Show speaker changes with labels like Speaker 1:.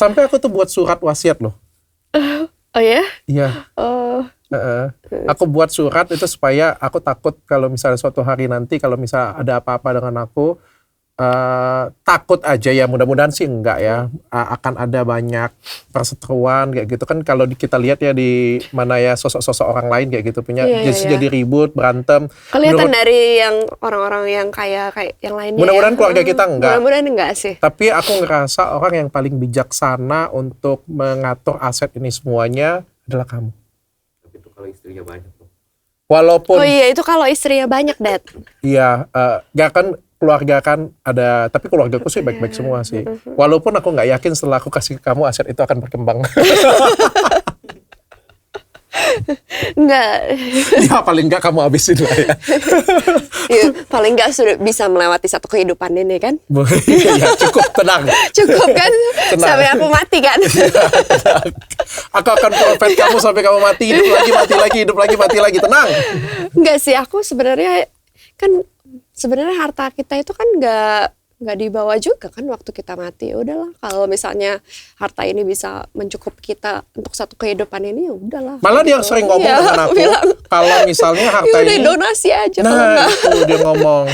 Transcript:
Speaker 1: Sampai aku tuh buat surat wasiat loh.
Speaker 2: Oh ya?
Speaker 1: Iya.
Speaker 2: Oh.
Speaker 1: Aku buat surat itu supaya aku takut kalau misalnya suatu hari nanti kalau misalnya ada apa-apa dengan aku, takut aja ya, mudah-mudahan sih enggak ya, akan ada banyak perseteruan kayak gitu kan, kalau kita lihat ya di mana ya sosok-sosok orang lain kayak gitu punya jadi ribut, berantem.
Speaker 2: Kelihatan dari yang orang-orang yang kayak yang lainnya.
Speaker 1: Mudah-mudahan keluarga kita enggak.
Speaker 2: Mudah-mudahan enggak sih.
Speaker 1: Tapi aku ngerasa orang yang paling bijaksana untuk mengatur aset ini semuanya adalah kamu.
Speaker 3: Tapi itu kalau istrinya banyak tuh.
Speaker 1: Walaupun
Speaker 2: Oh iya, itu kalau istrinya banyak, Dad.
Speaker 1: iya, gak kan keluarga kan ada, tapi keluargaku sih baik-baik semua sih. Walaupun aku nggak yakin setelah aku kasih kamu aset itu akan berkembang.
Speaker 2: Enggak.
Speaker 1: Ya paling nggak kamu habisin lah ya.
Speaker 2: Ya, paling nggak sudah bisa melewati satu kehidupan ini kan.
Speaker 1: Ya cukup, tenang.
Speaker 2: Cukup kan?
Speaker 1: Tenang.
Speaker 2: Sampai aku mati kan.
Speaker 1: Aku akan profet kamu sampai kamu mati, hidup lagi, mati lagi, hidup lagi, mati lagi, tenang.
Speaker 2: Enggak sih, aku sebenarnya harta kita itu kan nggak dibawa juga kan waktu kita mati. Ya udahlah, kalau misalnya harta ini bisa mencukupi kita untuk satu kehidupan ini, ya udahlah.
Speaker 1: Malah dia sering ngomong dengan aku, kalau misalnya harta
Speaker 2: udah
Speaker 1: ini
Speaker 2: donasi aja.
Speaker 1: nah itu dia ngomong,